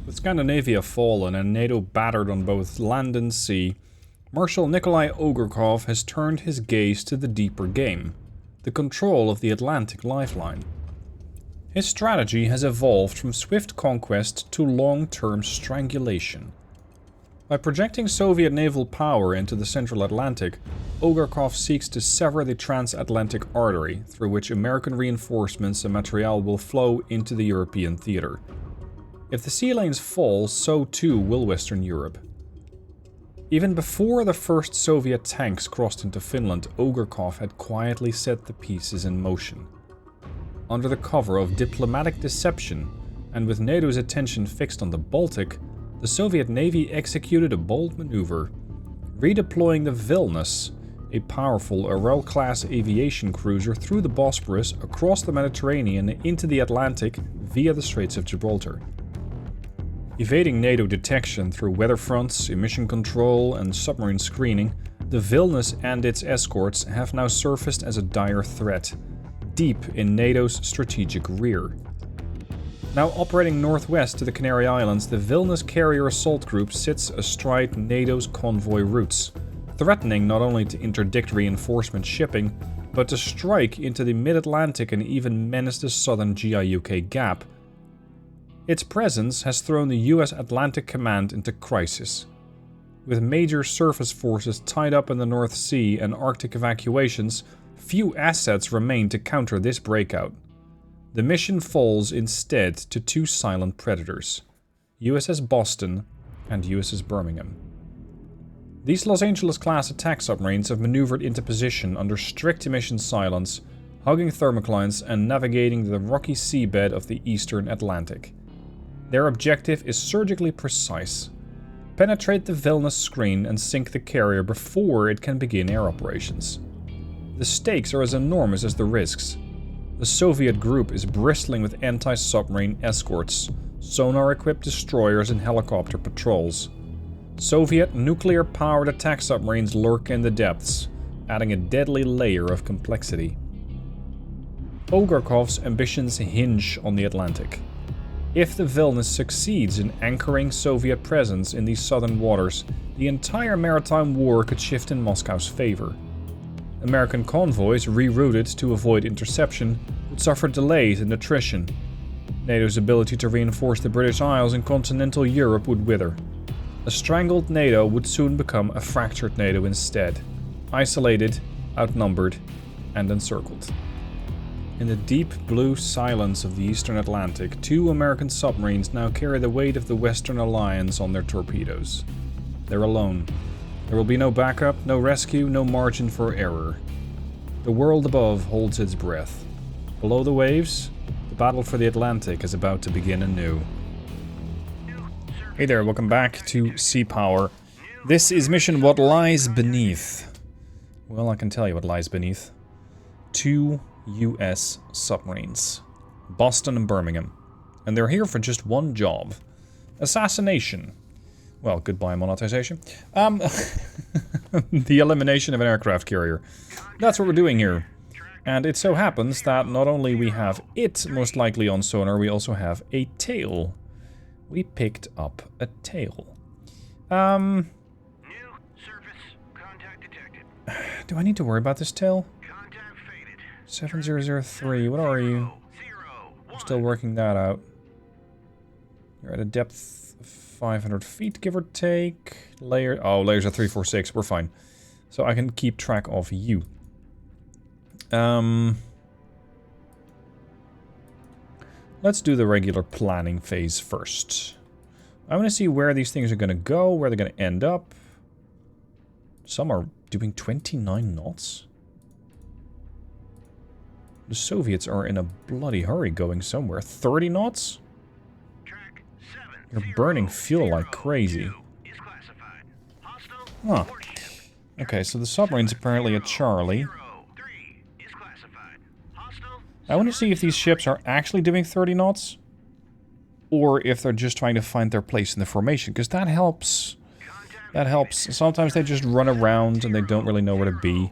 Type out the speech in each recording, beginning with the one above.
With Scandinavia fallen and NATO battered on both land and sea, Marshal Nikolai Ogarkov has turned his gaze to the deeper game, the control of the Atlantic lifeline. His strategy has evolved from swift conquest to long-term strangulation. By projecting Soviet naval power into the Central Atlantic, Ogarkov seeks to sever the transatlantic artery through which American reinforcements and materiel will flow into the European theater. If the sea lanes fall, so too will Western Europe. Even before the first Soviet tanks crossed into Finland, Ogarkov had quietly set the pieces in motion. Under the cover of diplomatic deception, and with NATO's attention fixed on the Baltic, the Soviet Navy executed a bold maneuver, redeploying the Vilnius, a powerful Ural-class aviation cruiser, through the Bosporus, across the Mediterranean and into the Atlantic via the Straits of Gibraltar. Evading NATO detection through weather fronts, emission control and submarine screening, the Vilnius and its escorts have now surfaced as a dire threat, deep in NATO's strategic rear. Now operating northwest to the Canary Islands, the Vilnius Carrier Assault Group sits astride NATO's convoy routes, threatening not only to interdict reinforcement shipping, but to strike into the mid-Atlantic and even menace the southern GIUK gap. Its presence has thrown the US Atlantic Command into crisis. With major surface forces tied up in the North Sea and Arctic evacuations, few assets remain to counter this breakout. The mission falls instead to two silent predators, USS Boston and USS Birmingham. These Los Angeles-class attack submarines have maneuvered into position under strict emission silence, hugging thermoclines and navigating the rocky seabed of the eastern Atlantic. Their objective is surgically precise: penetrate the Vilnius screen and sink the carrier before it can begin air operations. The stakes are as enormous as the risks. The Soviet group is bristling with anti-submarine escorts, sonar-equipped destroyers and helicopter patrols. Soviet nuclear-powered attack submarines lurk in the depths, adding a deadly layer of complexity. Ogarkov's ambitions hinge on the Atlantic. If the Vilnius succeeds in anchoring Soviet presence in these southern waters, the entire maritime war could shift in Moscow's favor. American convoys, rerouted to avoid interception, would suffer delays and attrition. NATO's ability to reinforce the British Isles and continental Europe would wither. A strangled NATO would soon become a fractured NATO instead, isolated, outnumbered, and encircled. In the deep blue silence of the eastern Atlantic, two American submarines now carry the weight of the Western Alliance on their torpedoes. They're alone. There will be no backup, no rescue, no margin for error. The world above holds its breath. Below the waves, the battle for the Atlantic is about to begin anew. Hey there, welcome back to Sea Power. This is mission What Lies Beneath. Well, I can tell you what lies beneath. Two US submarines. Boston and Birmingham. And they're here for just one job. Assassination. Well, goodbye monetization. The elimination of an aircraft carrier. That's what we're doing here. And it so happens that not only we have it most likely on sonar, we also have a tail. We picked up a tail. New surface contact detected. Do I need to worry about this tail? Contact faded. 7003, what are you? I'm still working that out. You're at a depth of 500 feet, give or take. Layers are 346, we're fine. So I can keep track of you. Let's do the regular planning phase first. I want to see where these things are going to go, where they're going to end up. Some are doing 29 knots. The Soviets are in a bloody hurry going somewhere. 30 knots? You're burning fuel like crazy. Huh. Okay, so the submarine's apparently at Charlie. I want to see if these ships are actually doing 30 knots, or if they're just trying to find their place in the formation, because that helps. That helps. Sometimes they just run around and they don't really know where to be,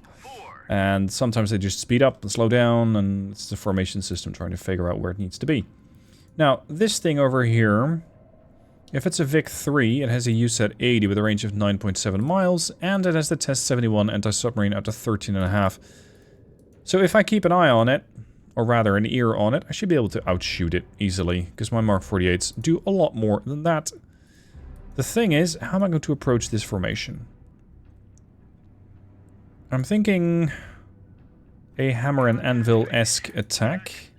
and sometimes they just speed up and slow down, and it's the formation system trying to figure out where it needs to be. Now, this thing over here If it's a Vic-3, it has a USAT 80 with a range of 9.7 miles, and it has the Test 71 anti-submarine up to 13.5. So if I keep an eye on it, or rather an ear on it, I should be able to outshoot it easily, because my Mark 48s do a lot more than that. The thing is, how am I going to approach this formation? I'm thinking a hammer and anvil-esque attack.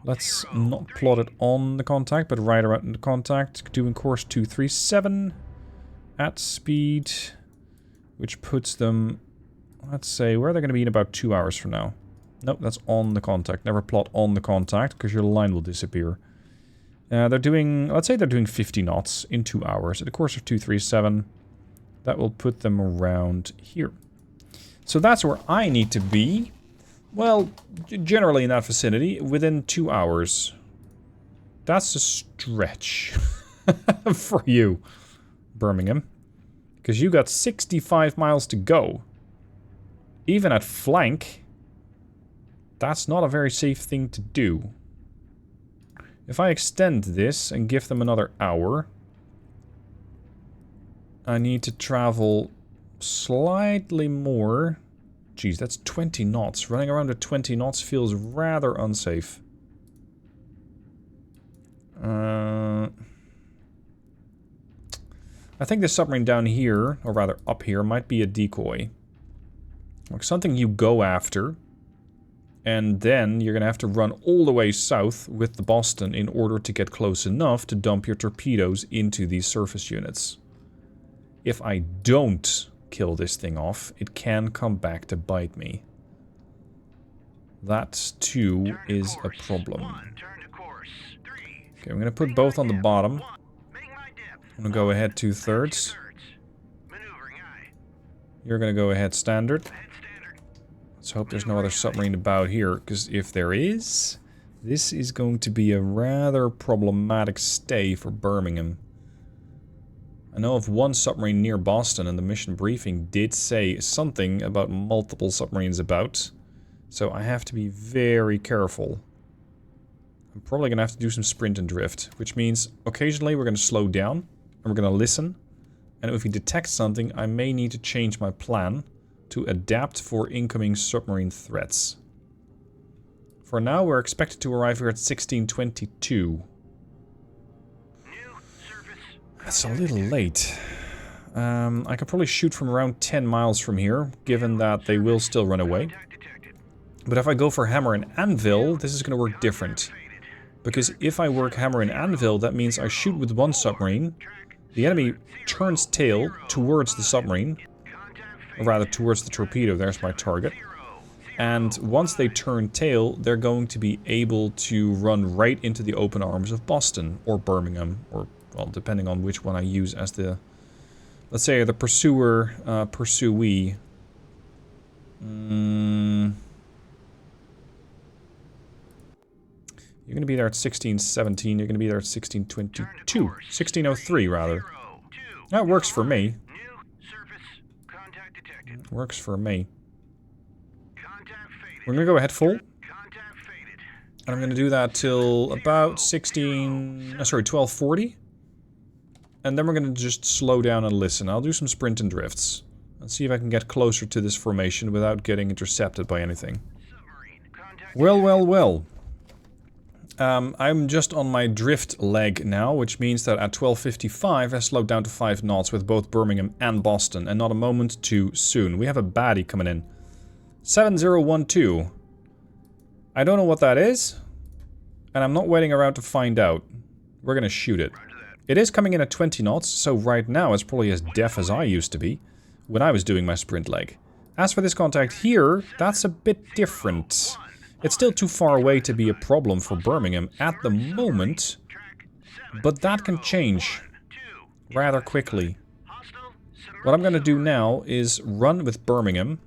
Let's not plot it on the contact, but right around the contact. Doing course 237 at speed, which puts them, let's say, where are they going to be in about 2 hours from now? Nope, that's on the contact. Never plot on the contact, because your line will disappear. They're doing, let's say they're doing 50 knots in 2 hours. At a course of 237, that will put them around here. So that's where I need to be. Well, generally in that vicinity, within 2 hours. That's a stretch for you, Birmingham. Because you got 65 miles to go. Even at flank, that's not a very safe thing to do. If I extend this and give them another hour, I need to travel slightly more. Geez, that's 20 knots. Running around at 20 knots feels rather unsafe. I think the submarine down here, or rather up here, might be a decoy. Like something you go after, and then you're going to have to run all the way south with the Boston in order to get close enough to dump your torpedoes into these surface units. If I don't kill this thing off, it can come back to bite me. That, too, is a problem. Okay, I'm going to put both on the bottom. I'm going to go ahead 2/3. You're going to go ahead standard. Let's hope there's no other submarine about here, because if there is, this is going to be a rather problematic stay for Birmingham. I know of one submarine near Boston, and the mission briefing did say something about multiple submarines about. So I have to be very careful. I'm probably going to have to do some sprint and drift, which means occasionally we're going to slow down, and we're going to listen. And if we detect something, I may need to change my plan to adapt for incoming submarine threats. For now, we're expected to arrive here at 1622. That's a little late. I could probably shoot from around 10 miles from here, given that they will still run away. But if I go for hammer and anvil, this is going to work different. Because if I work hammer and anvil, that means I shoot with one submarine, the enemy turns tail towards the submarine, or rather towards the torpedo, there's my target. And once they turn tail, they're going to be able to run right into the open arms of Boston, or Birmingham, or, well, depending on which one I use as the, let's say, the pursuer, pursuee. You're going to be there at 1617, you're going to be there at 1622. 1603, rather. That works for me. Works for me. We're going to go ahead full. And I'm going to do that till about 1240. And then we're going to just slow down and listen. I'll do some sprint and drifts. And see if I can get closer to this formation without getting intercepted by anything. Well, well, well. I'm just on my drift leg now, which means that at 12:55 I slowed down to 5 knots with both Birmingham and Boston, and not a moment too soon. We have a baddie coming in. 7012. I don't know what that is, and I'm not waiting around to find out. We're gonna shoot it. It is coming in at 20 knots, so right now it's probably as deaf as I used to be when I was doing my sprint leg. As for this contact here, that's a bit different. It's still too far away to be a problem for Birmingham at the moment, but that can change rather quickly. What I'm going to do now is run with Birmingham.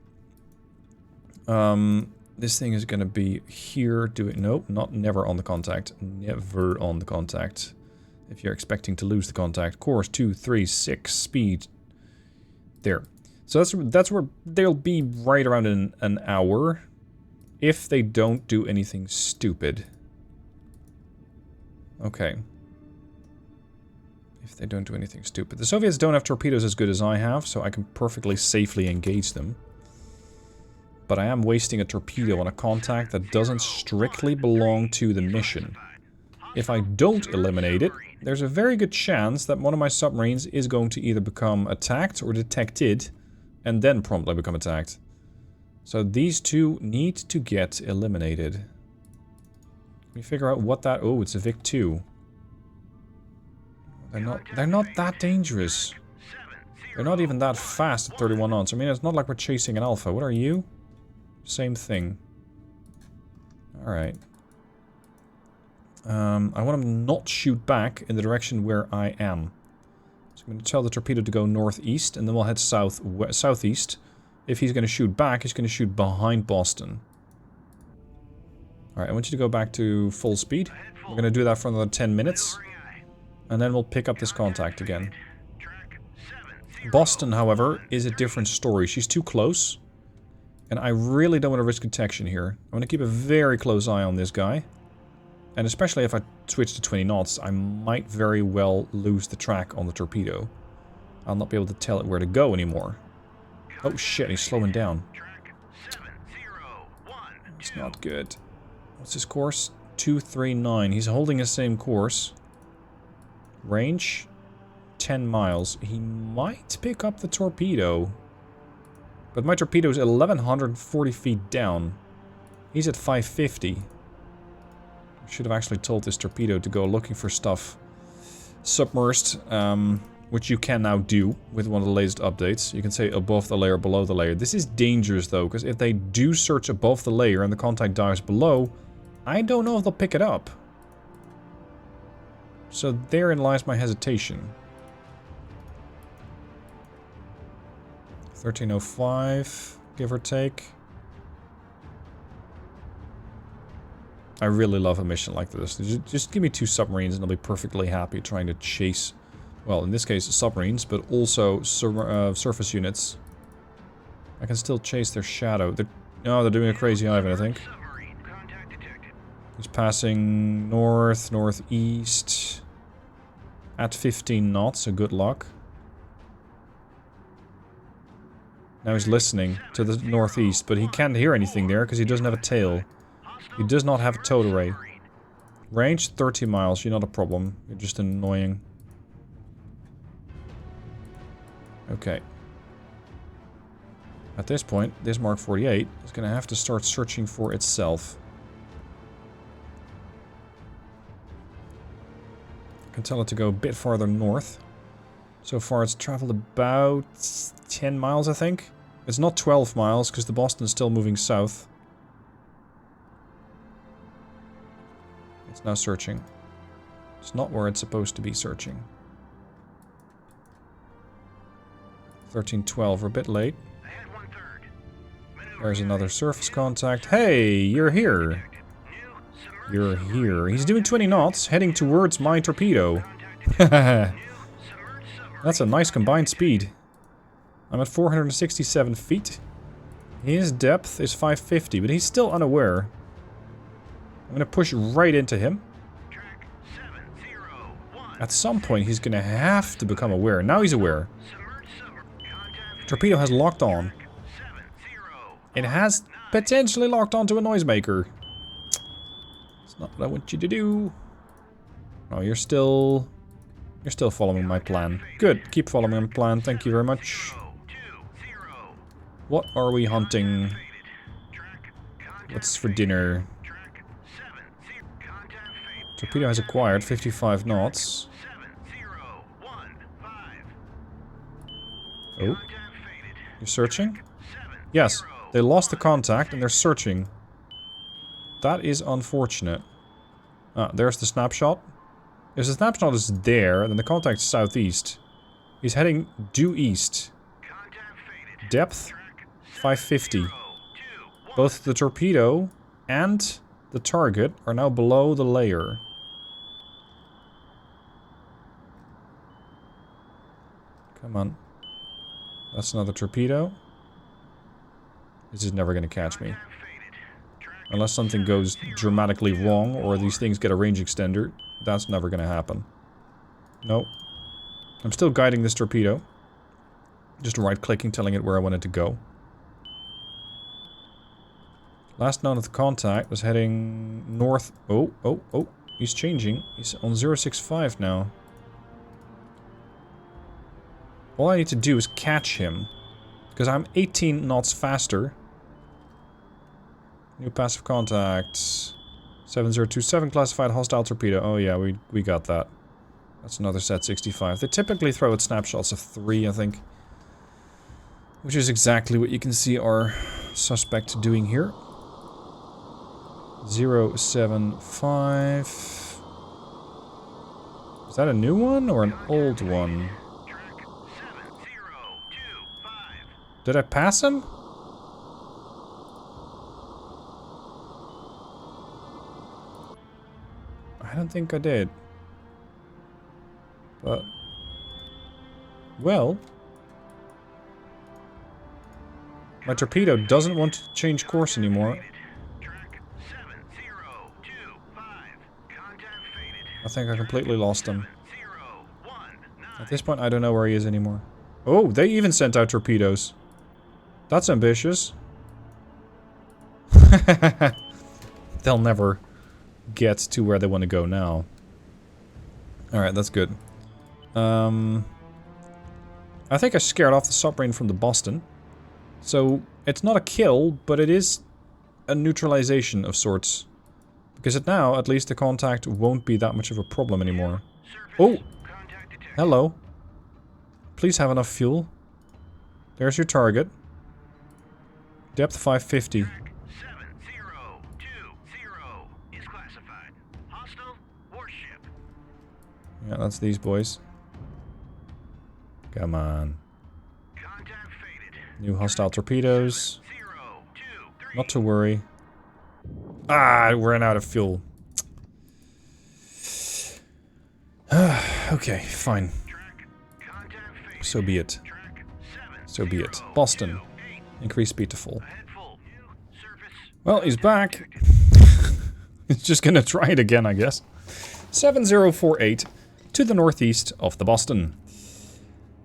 This thing is going to be here doing... Nope, never on the contact. Never on the contact. If you're expecting to lose the contact. Course 236, speed. There. So that's where they'll be right around in an hour. If they don't do anything stupid. Okay. If they don't do anything stupid. The Soviets don't have torpedoes as good as I have, so I can perfectly safely engage them. But I am wasting a torpedo on a contact that doesn't strictly belong to the mission. If I don't eliminate it, there's a very good chance that one of my submarines is going to either become attacked or detected, and then promptly become attacked. So these two need to get eliminated. Let me figure out what that... Oh, it's a Vic 2. They're not that dangerous. They're not even that fast at 31 knots. I mean, it's not like we're chasing an Alpha. What are you? Same thing. Alright. I want him not shoot back in the direction where I am. So I'm going to tell the torpedo to go northeast, and then we'll head southeast. If he's going to shoot back, he's going to shoot behind Boston. Alright, I want you to go back to full speed. We're going to do that for another 10 minutes. And then we'll pick up this contact again. Boston, however, is a different story. She's too close. And I really don't want to risk detection here. I'm going to keep a very close eye on this guy. And especially if I switch to 20 knots, I might very well lose the track on the torpedo. I'll not be able to tell it where to go anymore. Oh shit, he's slowing down. It's not good. What's his course? 239. He's holding the same course. Range? 10 miles. He might pick up the torpedo. But my torpedo is 1,140 feet down. He's at 550. I should have actually told this torpedo to go looking for stuff submersed, which you can now do with one of the latest updates. You can say above the layer, below the layer. This is dangerous though, because if they do search above the layer and the contact dives below, I don't know if they'll pick it up. So therein lies my hesitation. 1305, give or take. I really love a mission like this. Just give me 2 submarines and I'll be perfectly happy trying to chase, well, in this case, submarines, but also surface units. I can still chase their shadow. They're doing a crazy Ivan, I think. He's passing north, northeast at 15 knots, so good luck. Now he's listening to the northeast, but he can't hear anything there because he doesn't have a tail. He does not have a towed array. Range 30 miles, you're not a problem. You're just annoying. Okay. At this point, this Mark 48 is going to have to start searching for itself. I can tell it to go a bit farther north. So far it's traveled about 10 miles, I think. It's not 12 miles, because the Boston's still moving south. It's now searching. It's not where it's supposed to be searching. 1312, we're a bit late. There's another surface contact. Hey, you're here. You're here. He's doing 20 knots, heading towards my torpedo. That's a nice combined speed. I'm at 467 feet. His depth is 550, but he's still unaware. I'm gonna push right into him. At some point, he's gonna have to become aware. Now he's aware. Torpedo has locked on. It has potentially locked onto a noisemaker. It's not what I want you to do. Oh, you're still following my plan. Good, keep following my plan. Thank you very much. What are we hunting? What's for dinner? Torpedo has acquired 55 knots. Oh. You're searching? Yes, they lost the contact and they're searching. That is unfortunate. Ah, there's the snapshot. If the snapshot is there, then the contact's southeast. He's heading due east. Depth 550. Both the torpedo and the target are now below the layer. Come on. That's another torpedo. This is never going to catch me. Unless something goes dramatically wrong or these things get a range extender, that's never going to happen. Nope. I'm still guiding this torpedo. Just right-clicking, telling it where I want it to go. Last known of the contact was heading north. Oh. He's changing. He's on 065 now. All I need to do is catch him. Because I'm 18 knots faster. New passive contact. 7027 classified hostile torpedo. Oh yeah, we got that. That's another set 65. They typically throw out snapshots of 3, I think. Which is exactly what you can see our suspect doing here. 075. Is that a new one or an old one? Did I pass him? I don't think I did. But... well... my torpedo doesn't want to change course anymore. I think I completely lost him. At this point, I don't know where he is anymore. Oh, they even sent out torpedoes. That's ambitious. They'll never get to where they want to go now. Alright, that's good. I think I scared off the submarine from the Boston. So, it's not a kill, but it is a neutralization of sorts. Because now, at least the contact won't be that much of a problem anymore. Oh! Hello. Please have enough fuel. There's your target. Depth 550. Yeah, that's these boys. Come on. New hostile torpedoes. Not to worry. Ah, I ran out of fuel. Okay, fine. So be it. So be it. Boston. Increase speed to full. Well, he's back. He's just gonna try it again, I guess. 7048 to the northeast of the Boston.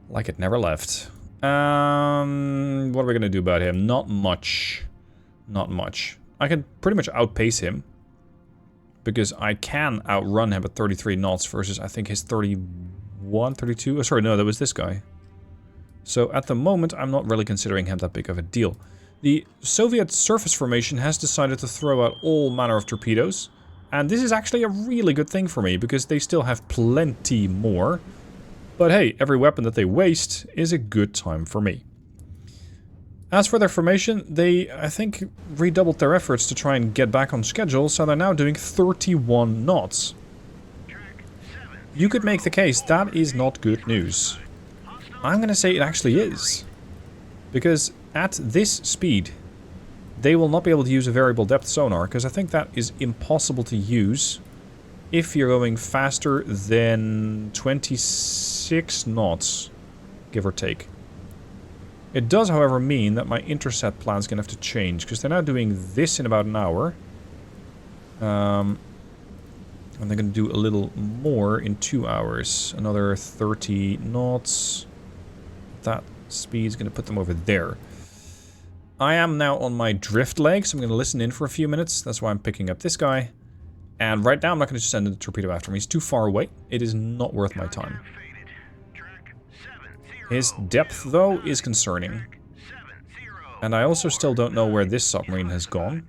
Like it never left. What are we gonna do about him? Not much. Not much. I can pretty much outpace him. Because I can outrun him at 33 knots versus, I think, his 31, 32? Oh, sorry, no, that was this guy. So, at the moment, I'm not really considering him that big of a deal. The Soviet surface formation has decided to throw out all manner of torpedoes. And this is actually a really good thing for me, because they still have plenty more. But hey, every weapon that they waste is a good time for me. As for their formation, they, I think, redoubled their efforts to try and get back on schedule, so they're now doing 31 knots. You could make the case that is not good news. I'm gonna say it actually is. Because at this speed, they will not be able to use a variable depth sonar, because I think that is impossible to use if you're going faster than 26 knots, give or take. It does, however, mean that my intercept plan is going to have to change, because they're now doing this in about an hour. And they're going to do a little more in 2 hours. Another 30 knots. That speed is going to put them over there. I am now on my drift leg, so I'm going to listen in for a few minutes. That's why I'm picking up this guy. And right now I'm not going to just send a torpedo after him. He's too far away. It is not worth my time. His depth, though, is concerning. And I also still don't know where this submarine has gone.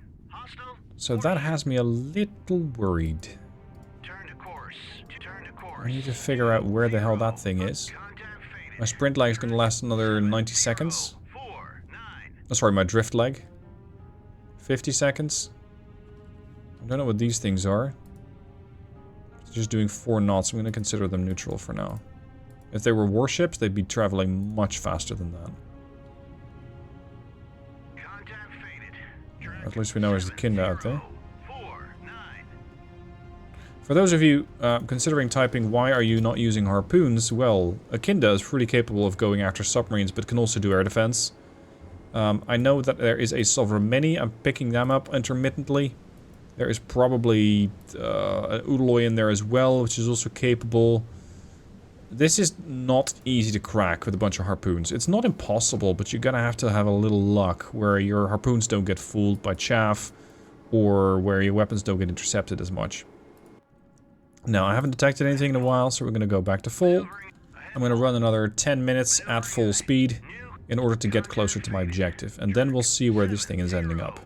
So that has me a little worried. I need to figure out where the hell that thing is. My sprint leg is going to last another 90 seconds. Oh, sorry, my drift leg. 50 seconds. I don't know what these things are. It's just doing 4 knots. I'm going to consider them neutral for now. If they were warships, they'd be traveling much faster than that. At least we know there's the Kinda out there. For those of you considering typing, why are you not using harpoons? Well, a Kinda is pretty capable of going after submarines, but can also do air defense. I know that there is a Sovereign Mini. I'm picking them up intermittently. There is probably an Udaloy in there as well, which is also capable. This is not easy to crack with a bunch of harpoons. It's not impossible, but you're gonna have to have a little luck where your harpoons don't get fooled by chaff, or where your weapons don't get intercepted as much. Now, I haven't detected anything in a while, so we're gonna go back to full. I'm gonna run another 10 minutes at full speed in order to get closer to my objective, and then we'll see where this thing is ending up.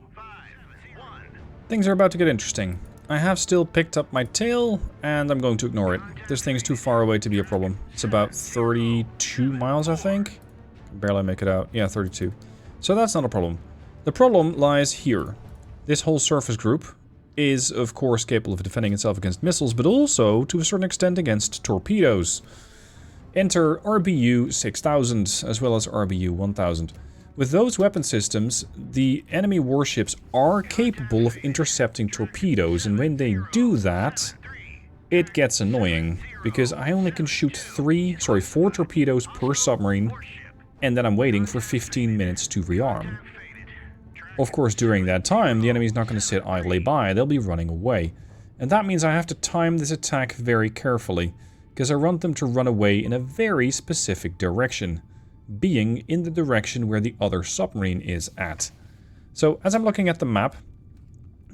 Things are about to get interesting. I have still picked up my tail, and I'm going to ignore it. This thing's too far away to be a problem. It's about 32 miles, I think. Can barely make it out. Yeah, 32. So that's not a problem. The problem lies here. This whole surface group is, of course, capable of defending itself against missiles, but also, to a certain extent, against torpedoes. Enter RBU 6000, as well as RBU 1000. With those weapon systems, the enemy warships are capable of intercepting torpedoes, and when they do that, it gets annoying, because I only can shoot 4 torpedoes per submarine, and then I'm waiting for 15 minutes to rearm. Of course, during that time, the enemy's not going to sit idly by, they'll be running away. And that means I have to time this attack very carefully, because I want them to run away in a very specific direction, being in the direction where the other submarine is at. So, as I'm looking at the map,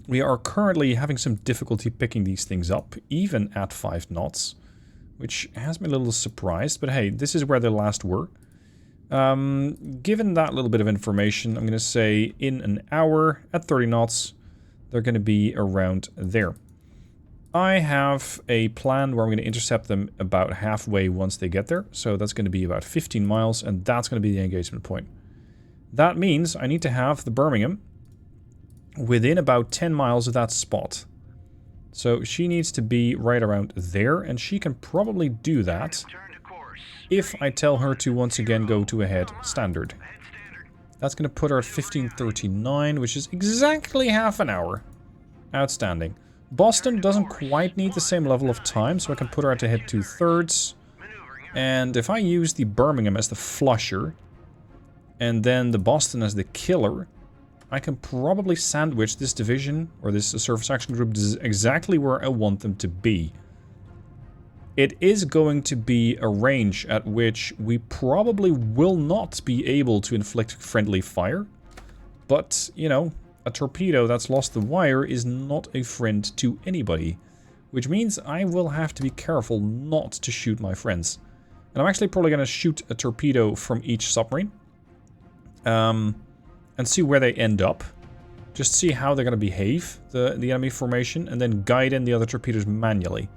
we are currently having some difficulty picking these things up, even at 5 knots, which has me a little surprised, but hey, this is where they last were. Given that little bit of information, I'm going to say in an hour, at 30 knots, they're going to be around there. I have a plan where I'm going to intercept them about halfway once they get there. So that's going to be about 15 miles, and that's going to be the engagement point. That means I need to have the Birmingham within about 10 miles of that spot. So she needs to be right around there, and she can probably do that if I tell her to once again go to a head standard. That's going to put her at 1539, which is exactly half an hour. Outstanding. Boston doesn't quite need the same level of time, so I can put her at a head 2/3. And if I use the Birmingham as the flusher, and then the Boston as the killer, I can probably sandwich this division, or this surface action group, exactly where I want them to be. It is going to be a range at which we probably will not be able to inflict friendly fire. But, you know, a torpedo that's lost the wire is not a friend to anybody. Which means I will have to be careful not to shoot my friends. And I'm actually probably going to shoot a torpedo from each submarine. And see where they end up. Just see how they're going to behave, the enemy formation, and then guide in the other torpedoes manually.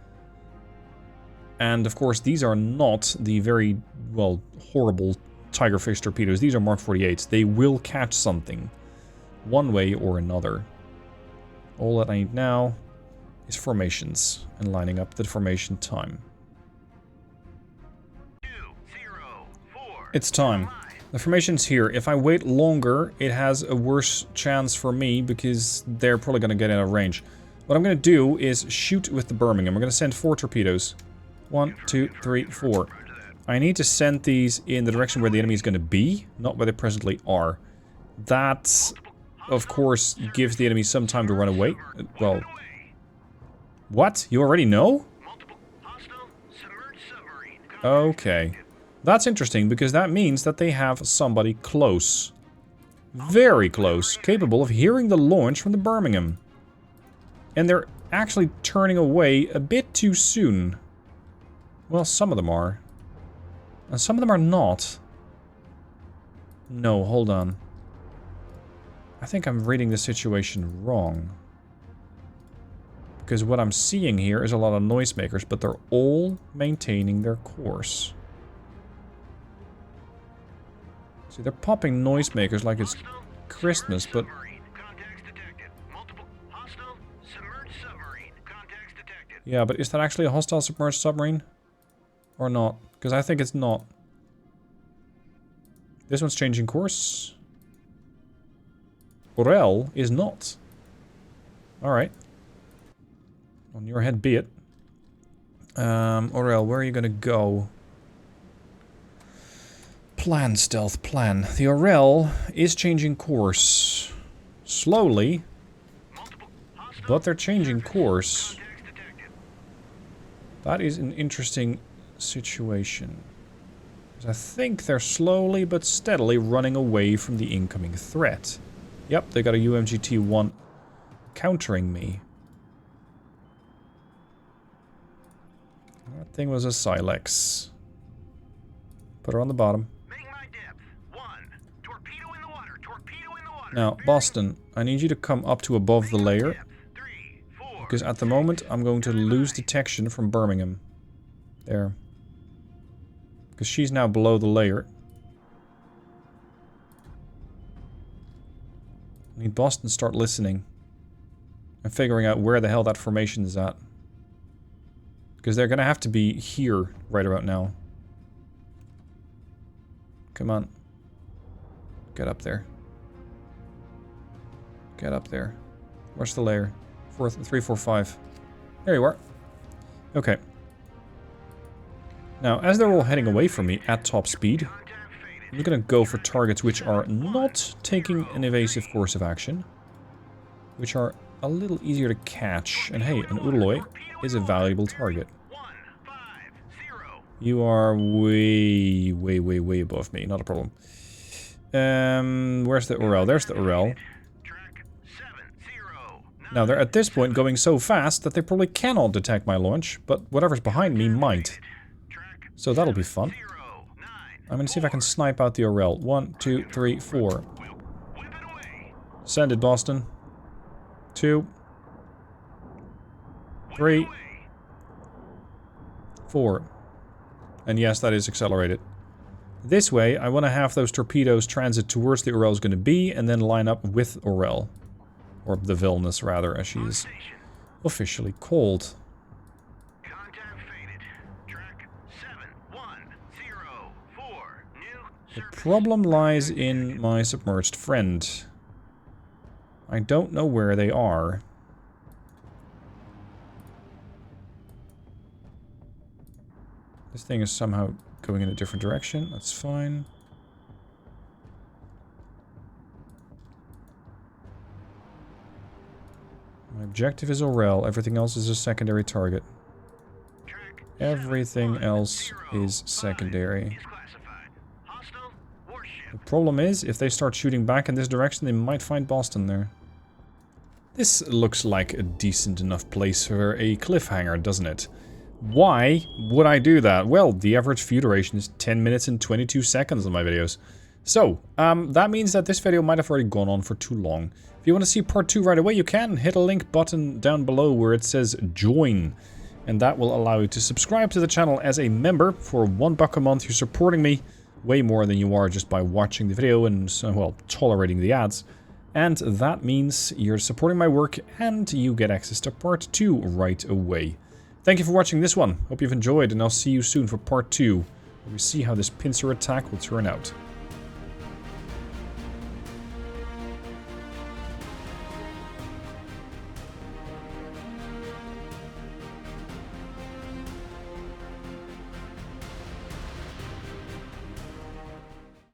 And of course, these are not the very, well, horrible Tigerfish torpedoes. These are Mark 48s. They will catch something, one way or another. All that I need now is formations and lining up the formation time. 2, 0, 4, It's time. The formation's here. If I wait longer, it has a worse chance for me because they're probably going to get in a range. What I'm going to do is shoot with the Birmingham. I'm going to send 4 torpedoes. 1, 2, 3, 4. I need to send these in the direction where the enemy is going to be, not where they presently are. That, of course, gives the enemy some time to run away. Well, what? You already know? Okay. That's interesting, because that means that they have somebody close. Very close, capable of hearing the launch from the Birmingham. And they're actually turning away a bit too soon. Well, some of them are. And some of them are not. No, hold on. I think I'm reading the situation wrong. Because what I'm seeing here is a lot of noisemakers, but they're all maintaining their course. See, they're popping noisemakers like it's Christmas, but... Yeah, but is that actually a hostile submerged submarine? Or not? Because I think it's not. This one's changing course. Orel is not. Alright. On your head be it. Orel, where are you gonna go? Plan, stealth, plan. The Orel is changing course. Slowly. But they're changing course. That is an interesting situation? 'Cause I think they're slowly but steadily running away from the incoming threat. Yep, they got a UMGT-1 countering me. That thing was a Silex. Put her on the bottom. Make my depth. 1. Torpedo in the water. Torpedo in the water. Now, Boston, I need you to come up to above the layer. 3, 4. Because at the moment, I'm going to lose detection from Birmingham. There. Because she's now below the layer. I need Boston to start listening. And figuring out where the hell that formation is at. Because they're going to have to be here right about now. Come on. Get up there. Get up there. Where's the layer? 3, 4, 5. There you are. Okay. Now, as they're all heading away from me at top speed, I'm going to go for targets which are not taking an evasive course of action. Which are a little easier to catch. And hey, an Udaloy is a valuable target. You are way, way, way, way above me. Not a problem. Where's the Orel? There's the Orel. Now, they're at this point going so fast that they probably cannot detect my launch, but whatever's behind me might. So that'll be fun. I'm going to see if I can snipe out the Orel. 1, 2, 3, 4. Send it, Boston. 2. 3. 4. And yes, that is accelerated. This way, I want to have those torpedoes transit towards the Orel's going to be, and then line up with Orel. Or the Vilnius, rather, as she is officially called. The problem lies in my submerged friend. I don't know where they are. This thing is somehow going in a different direction. That's fine. My objective is Orel. Everything else is a secondary target. Everything else is secondary. The problem is, if they start shooting back in this direction, they might find Boston there. This looks like a decent enough place for a cliffhanger, doesn't it? Why would I do that? Well, the average view duration is 10 minutes and 22 seconds on my videos. So, that means that this video might have already gone on for too long. If you want to see part 2 right away, you can hit a link button down below where it says join. And that will allow you to subscribe to the channel as a member. For $1 a month, you're supporting me way more than you are just by watching the video and, well, tolerating the ads. And that means you're supporting my work and you get access to part 2 right away. Thank you for watching this one. Hope you've enjoyed, and I'll see you soon for part 2, where we see how this pincer attack will turn out.